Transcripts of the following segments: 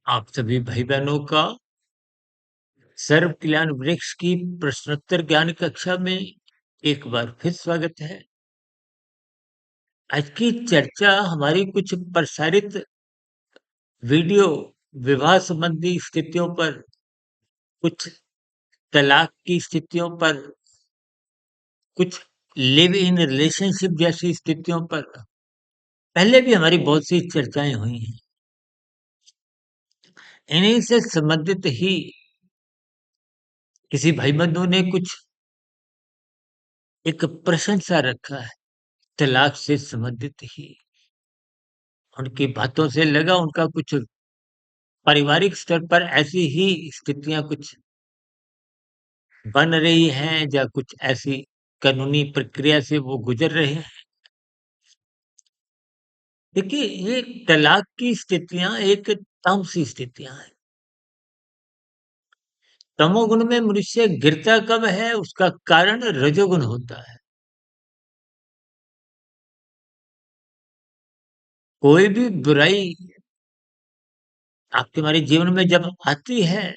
आप सभी भाई-बहनों का सर्व कल्याण वृक्ष की प्रश्नोत्तर ज्ञान कक्षा में एक बार फिर स्वागत है। आज की चर्चा हमारी कुछ प्रसारित वीडियो विवाह संबंधी स्थितियों पर, कुछ तलाक की स्थितियों पर, कुछ लिव इन रिलेशनशिप जैसी स्थितियों पर पहले भी हमारी बहुत सी चर्चाएं हुई हैं। इन्हीं से संबंधित ही किसी भाई बंधु ने कुछ एक प्रश्न सा रखा है, तलाक से संबंधित ही। उनकी बातों से लगा उनका कुछ पारिवारिक स्तर पर ऐसी ही स्थितियां कुछ बन रही हैं या कुछ ऐसी कानूनी प्रक्रिया से वो गुजर रहे हैं। देखिए, ये तलाक की स्थितियां एक तामसी स्थितियां हैं। तमोगुण में मनुष्य गिरता कब है, उसका कारण रजोगुण होता है। कोई भी बुराई आपके हमारे जीवन में जब आती है,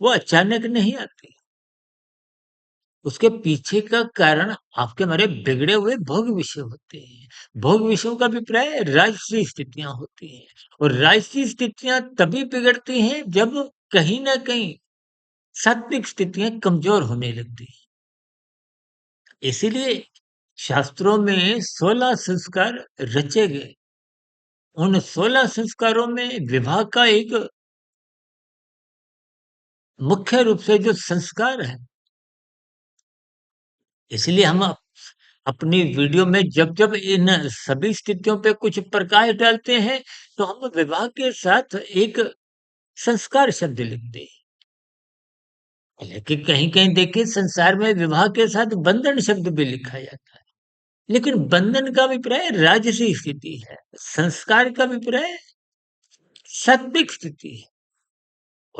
वो अचानक नहीं आती। उसके पीछे का कारण आपके हमारे बिगड़े हुए भोग विषय होते हैं। भोग विषयों का अभिप्राय राजसी स्थितियां होती हैं, और राजसी स्थितियां तभी बिगड़ती हैं जब कहीं ना कहीं सात्विक स्थितियां कमजोर होने लगती हैं। इसीलिए शास्त्रों में 16 संस्कार रचे गए। उन 16 संस्कारों में विवाह का एक मुख्य रूप से जो संस्कार है, इसलिए हम अपनी वीडियो में जब-जब इन सभी स्थितियों पे कुछ प्रकाश डालते हैं, तो हम विवाह के साथ एक संस्कार शब्द लिखते हैं। लेकिन कहीं-कहीं देखिए संसार में विवाह के साथ बंधन शब्द भी लिखा जाता है। लेकिन बंधन का अभिप्राय राजसी स्थिति है। संस्कार का अभिप्राय सात्विक स्थिति है।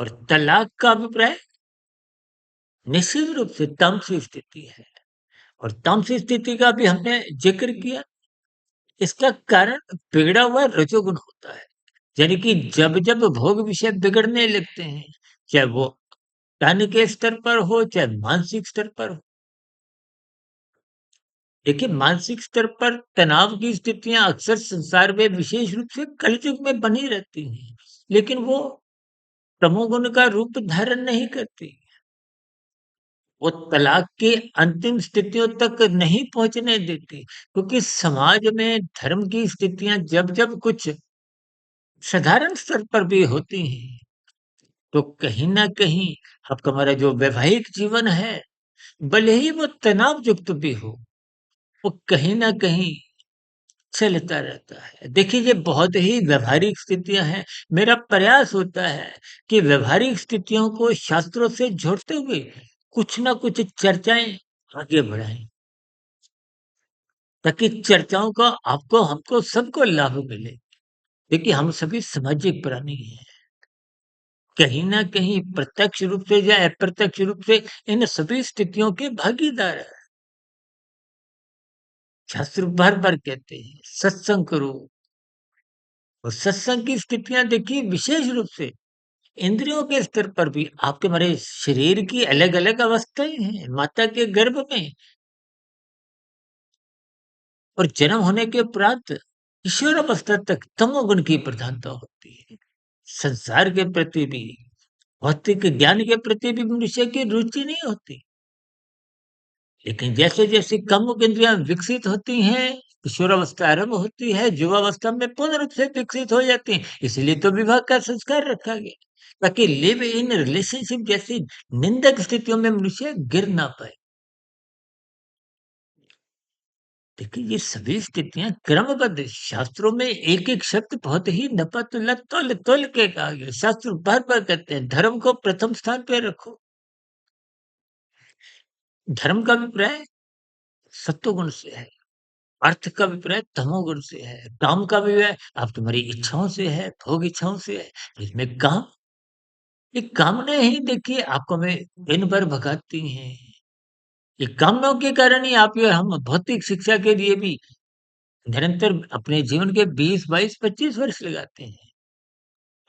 और तलाक का अभिप्राय निश्चित रूप से तामसी स्थिति है। और तामसी स्थिति का भी हमने जिक्र किया। इसका कारण बिगड़ा हुआ रजोगुण होता है। यानी कि जब-जब भोग विषय बिगड़ने लगते हैं, चाहे वो तन के स्तर पर हो, चाहे मानसिक स्तर पर हो। देखिए, मानसिक स्तर पर तनाव की स्थितियाँ अक्सर संसार में विशेष रूप से कलयुग में बनी रहती हैं, लेकिन वो तमोगुण का रूप धारण नहीं करती। वो तलाक की अंतिम स्थितियों तक नहीं पहुँचने देती, क्योंकि समाज में धर्म की स्थितियाँ जब-जब कुछ साधारण स्तर पर भी होती हैं, तो कहीं न कहीं आपका हमारा जो वैवाहिक जीवन है, भले ही वो तनाव युक्त भी हो, वो कहीं न कहीं चलता रहता है। देखिए, ये बहुत ही व्यावहारिक स्थितियाँ हैं। मेरा प्रयास होता है कि व्यावहारिक स्थितियों को शास्त्रों से जोड़ते हुए कुछ न कुछ चर्चाएँ आगे बढ़ाएँ, ताकि चर्चाओं का आपको, हमको, सबको लाभ मिले। देखिए, हम सभी सामाजिक प्राणी हैं। कहीं न कहीं प्रत्यक्ष रूप से या अप्रत्यक्ष रूप से इन सभी स्थितियों के भागीदार हैं। शास्त्र बार-बार कहते हैं, सत्संग करो। और सत्संग की स्थितियाँ देखिए विशेष रूप से इंद्रियों के स्तर पर भी आपके हमारे शरीर की अलग-अलग अवस्थाएँ हैं। माता के गर्भ में और जन्म होने के उपरांत किशोर अवस्था तक तमोगुण की प्रधानता होती है। संसार के प्रति भी, भौतिक ज्ञान के प्रति भी मनुष्य की रुचि नहीं होती। लेकिन जैसे-जैसे कामुक इंद्रियाँ विकसित होती हैं, किशोरावस्था आरंभ होती है, युवावस्था में पूर्ण रूप से विकसित हो जाती हैं। इसीलिए तो विवाह का संस्कार रखा गया, ताकि लिव इन रिलेशनशिप जैसी निंदक स्थितियों में मनुष्य गिर ना पाए। देखिए, ये सभी स्थितियाँ क्रमबद्ध शास्त्रों में एक-एक शब्द बहुत ही नपा-तुला, तौल-तौल के कहा गया है। शास्त्र बार-बार कहते हैं, धर्म को प्रथम स्थान पे रखो। धर्म का अभिप्राय सत्वगुण से है। अर्थ का अभिप्राय तमोगुण से है, काम का अभिप्राय आप तुम्हारी इच्छाओं से है, भोग इच्छाओं से है। इसमें काम, ये कामनाएँ ही देखिए आपको हमें दिन भर भगाती हैं। ये कामनाओं के कारण ही आप या हम भौतिक शिक्षा के लिए भी निरंतर अपने जीवन के 20, 22, 25 वर्ष लगाते हैं।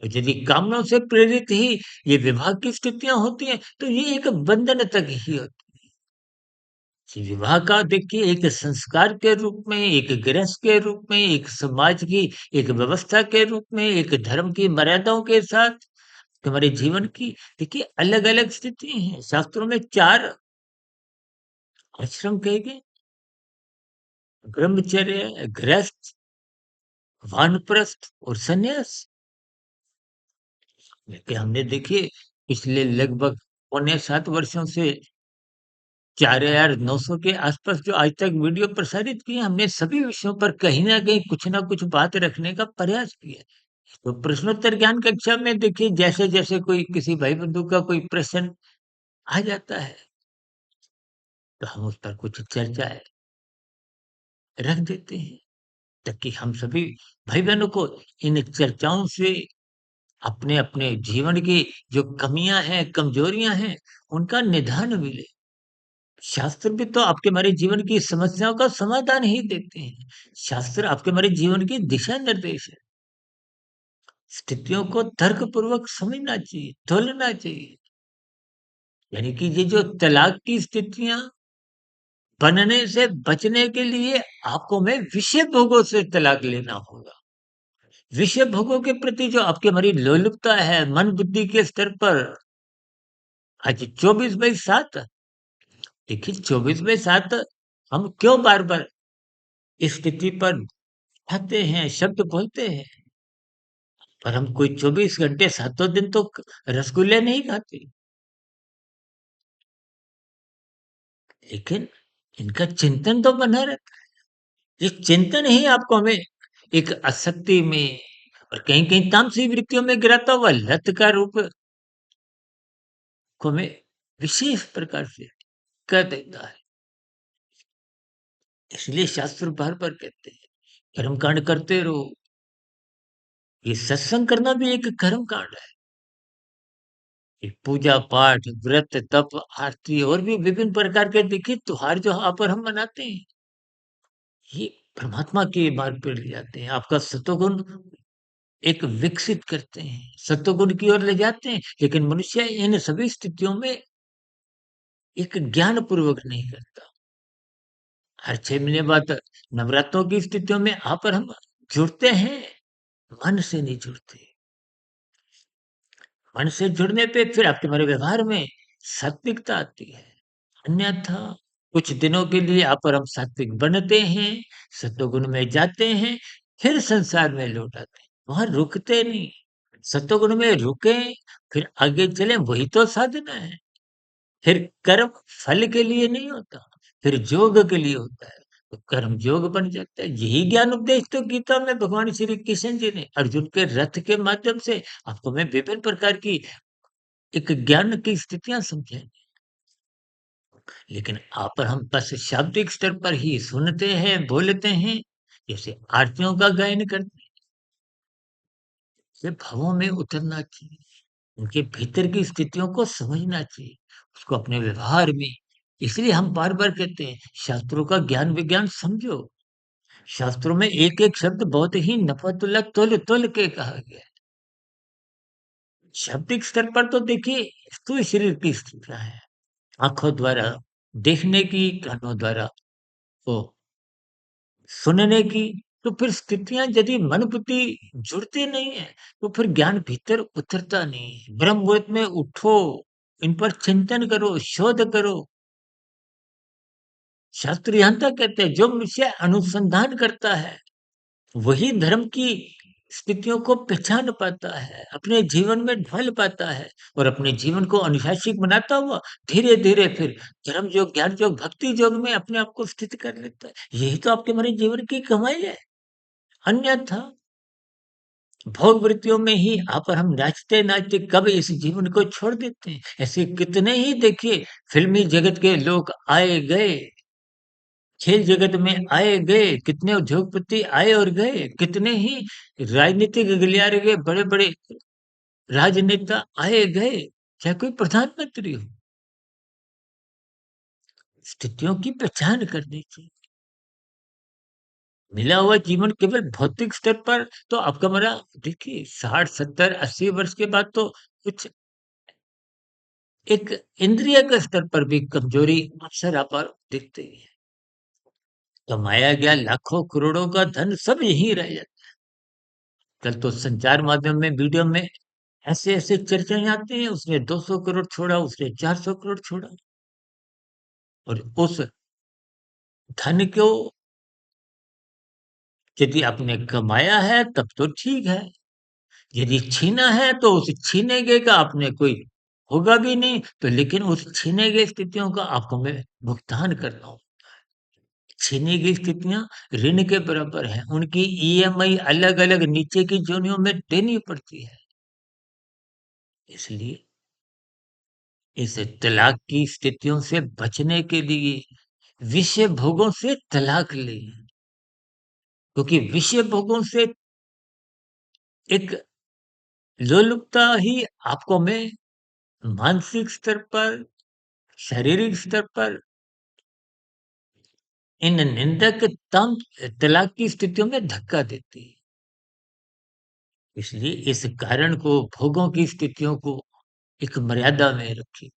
और यदि कामनाओं से प्रेरित ही ये विवाह की स्थितियाँ होती हैं, तो ये एक बंधन तक ही होती जी, विवाह का देखिए एक संस्कार के रूप में, एक गृहस्थ के रूप में, एक समाज की एक व्यवस्था के रूप में, एक धर्म की मर्यादाओं के साथ हमारे जीवन की देखिए अलग-अलग स्थिति हैं। शास्त्रों में 4 आश्रम कहे गए, ब्रह्मचर्य, गृहस्थ, वानप्रस्थ और संन्यास। देखिए हमने देखिए पिछले लगभग पौने 7 वर्षों से 4,900 के आसपास जो आज तक वीडियो प्रसारित किए, हमने सभी विषयों पर कहीं न कहीं कुछ न कुछ बात रखने का प्रयास किया। तो प्रश्नोत्तर ज्ञान कक्षा में देखिए जैसे-जैसे कोई किसी भाई-बंधु का कोई प्रश्न आ जाता है, तो हम उस पर कुछ चर्चाएँ रख देते हैं, ताकि हम सभी भाई-बहनों को इन चर्चाओं से अपने-अपने जीवन की जो कमियाँ हैं, कमजोरियाँ हैं, उनका निदान मिले। शास्त्र भी तो आपके हमारे जीवन की समस्याओं का समाधान ही देते हैं। शास्त्र आपके हमारे जीवन की दिशा निर्देश है। स्थितियों को तर्कपूर्वक समझना चाहिए, तोलना चाहिए। यानी कि ये जो तलाक की स्थितियाँ बनने से बचने के लिए आपको में विषय भोगों से तलाक लेना होगा। विषय भोगों के प्रति जो आपकी हमारी लोलुपता है, मन बुद्धि के स्तर पर आज 24/7 देखिए 24/7 हम क्यों बार-बार इस स्थिति पर आते हैं, शब्द बोलते हैं, पर हम कोई 24 घंटे सातों दिन तो रसगुल्ले नहीं खाते। लेकिन इनका चिंतन तो बना रहता है। ये चिंतन ही आपको हमें एक आसक्ति में और कहीं-कहीं तामसी वृत्तियों में गिराता हुआ लत का रूप को हमें विशेष प्रकार से कर देता है। इसलिए शास्त्र बार-बार कहते हैं, कर्मकांड करते रहो। ये सत्संग करना भी एक कर्मकांड है। ये पूजा-पाठ, व्रत, तप, आरती और भी विभिन्न प्रकार के देखिए त्योहार जो यहाँ पर हम मनाते हैं, ये परमात्मा के मार्ग पे ले जाते हैं। आपका सतोगुण एक विकसित करते हैं, सतोगुण की ओर ले जाते हैं, लेकिन मनुष्य इन सभी स्थितियों में एक ज्ञानपूर्वक नहीं करता। हर 6 महीने बाद नवरात्रों की स्थितियों में यहाँ पर हम जुड़ते हैं, मन से नहीं जुड़ते। मन से जुड़ने पे फिर आपके हमारे व्यवहार में सात्विकता आती है। अन्यथा कुछ दिनों के लिए यहाँ पर हम सात्विक बनते हैं, सत्वगुण में जाते हैं, फिर संसार में लौट आते हैं। वहाँ रुकते नहीं। सत्वगुण में रुकें, फिर आगे चलें, वही तो साधना है। फिर कर्म फल के लिए नहीं होता, फिर योग के लिए होता है। तो कर्म योग बन जाता है। यही ज्ञान उपदेश तो गीता में भगवान श्री कृष्ण जी ने अर्जुन के रथ के माध्यम से आपको में विभिन्न प्रकार की एक ज्ञान की स्थितियाँ समझाई। लेकिन आप पर हम बस शाब्दिक स्तर पर ही सुनते हैं, बोलते हैं, जैसे आरतियों का गायन करते हैं, ये भावों में उतरना चाहिए। उनके भीतर की स्थितियों को समझना चाहिए, उसको अपने व्यवहार में इसलिए हम बार-बार कहते हैं, शास्त्रों का ज्ञान विज्ञान समझो। शास्त्रों में एक-एक शब्द बहुत ही नफ़ातुल्लाह तुल-तुल के कहा गया है। शाब्दिक स्तर पर तो देखिए स्थूल शरीर की स्थितियाँ हैं, आँखों द्वारा देखने की, कानों द्वारा वो सुनने की, तो फिर स्थितियाँ यदि मन बुद्धि जुड़ती नहीं है, तो फिर ज्ञान भीतर उतरता नहीं है। ब्रह्म मुहूर्त में उठो, इन पर चिंतन करो, शोध करो। शास्त्र यहाँ तक कहते हैं, जो मनुष्य अनुसंधान करता है, वही धर्म की स्थितियों को पहचान पाता है, अपने जीवन में ढाल पाता है और अपने जीवन को अनुशासित बनाता हुआ धीरे-धीरे फिर कर्म योग, ज्ञान योग, भक्ति योग में अपने आप को स्थित कर लेता है। यही तो आपके हमारे जीवन की कमाई है। अन्यथा भोग वृत्तियों में ही आकर हम नाचते-नाचते कब इस जीवन को छोड़ देते हैं। ऐसे कितने ही देखिए फ़िल्मी जगत के लोग आए गए, खेल जगत में आए गए, कितने उद्योगपति आए और गए, कितने ही राजनीतिक गलियारे के बड़े-बड़े राजनेता आए गए, चाहे कोई प्रधानमंत्री हो। स्थितियों की पहचान करनी चाहिए। मिला हुआ जीवन केवल भौतिक स्तर पर तो आपका मेरा देखिए 60, 70, 80 वर्ष के बाद तो कुछ एक इंद्रिय के स्तर पर भी कमजोरी अक्सर आप दिखती है। कमाया गया लाखों करोड़ों का धन सब यहीं रह जाता है। कल तो संचार माध्यम में वीडियो में ऐसे ऐसे चर्चाएं आती हैं, उसने 200 करोड़ छोड़ा, उसने 400 करोड़ छोड़ा, और उस धन को यदि आपने कमाया है तब तो ठीक है, यदि छीना है तो उस छीने गए का आपने कोई होगा भी नहीं, तो लेकिन उस छीने गए स्थितियों का आपको मैं भुगतान करना हो। छीनी गई स्थितियां ऋण के बराबर है, उनकी ईएमआई अलग अलग नीचे की जोनियों में देनी पड़ती है। इसलिए इस तलाक की स्थितियों से बचने के लिए विषय भोगों से तलाक लें, क्योंकि विषय भोगों से एक लोलुपता ही आपको में मानसिक स्तर पर, शारीरिक स्तर पर इन निंदक तम तलाक की स्थितियों में धक्का देती है। इसलिए इस कारण को, भोगों की स्थितियों को एक मर्यादा में रखें।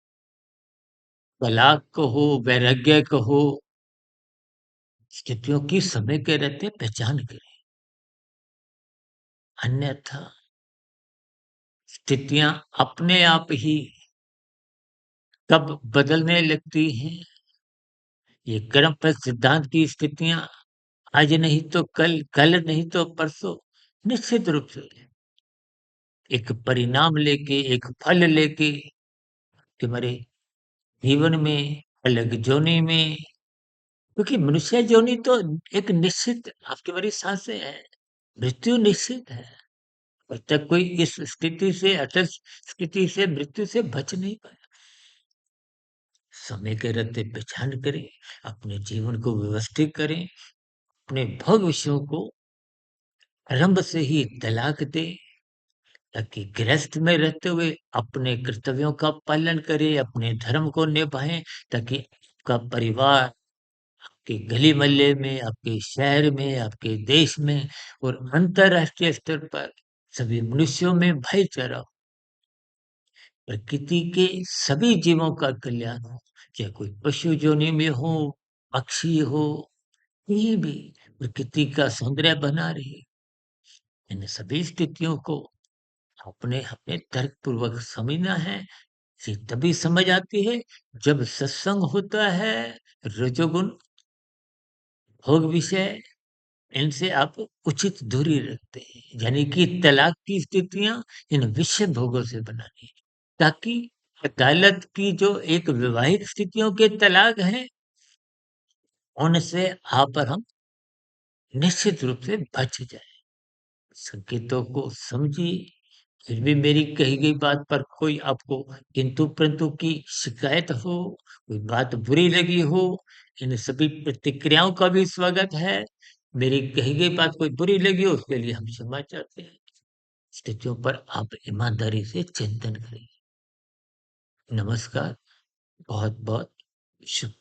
तलाक कहो, वैराग्य कहो, स्थितियों की समय के रहते पहचान करें। अन्यथा स्थितियां अपने आप ही कब बदलने लगती हैं, ये कर्म पर सिद्धांत की स्थितियां आज नहीं तो कल, कल नहीं तो परसों निश्चित रूप से एक परिणाम लेके, एक फल लेके तुम्हारे जीवन में, अलग जोनी में, क्योंकि मनुष्य जोनी तो एक निश्चित आपकी हमारी सांसें हैं, मृत्यु निश्चित है। जब तक कोई इस स्थिति से, अटल स्थिति से, मृत्यु से बच नहीं पाया। समय के रहते पहचान करें, अपने जीवन को व्यवस्थित करें, अपने भविष्यों को आरंभ से ही तलाक दें, ताकि गृहस्थ में रहते हुए अपने कर्तव्यों का पालन करें, अपने धर्म को निभाएं, ताकि आपका परिवार आपके गली मोहल्ले में, आपके शहर में, आपके देश में और अंतरराष्ट्रीय स्तर पर सभी मनुष्यों में भाईचारा हो। प्रकृति के सभी जीवों का कल्याण हो, चाहे कोई पशु योनि में हो, पक्षी हो, कहीं भी प्रकृति का सौंदर्य बना रहे। इन सभी स्थितियों को अपने अपने तर्क पूर्वक समझना है। ये तभी समझ आती है जब सत्संग होता है, रजोगुण भोग विषय इनसे आप उचित दूरी रखते हैं, यानी कि तलाक की स्थितियां इन विषय भोगों से बनानी है, ताकि अदालत की जो एक वैवाहिक स्थितियों के तलाक हैं, उनसे आप और हम निश्चित रूप से बच जाए। संकेतों को समझिए, फिर भी मेरी कही गई बात पर कोई आपको किंतु परंतु की शिकायत हो, कोई बात बुरी लगी हो, इन सभी प्रतिक्रियाओं का भी स्वागत है। मेरी कही गई बात कोई बुरी लगी हो, उसके लिए हम क्षमा चाहते हैं। स्थितियों पर आप ईमानदारी से चिंतन करें। नमस्कार, बहुत-बहुत शुभ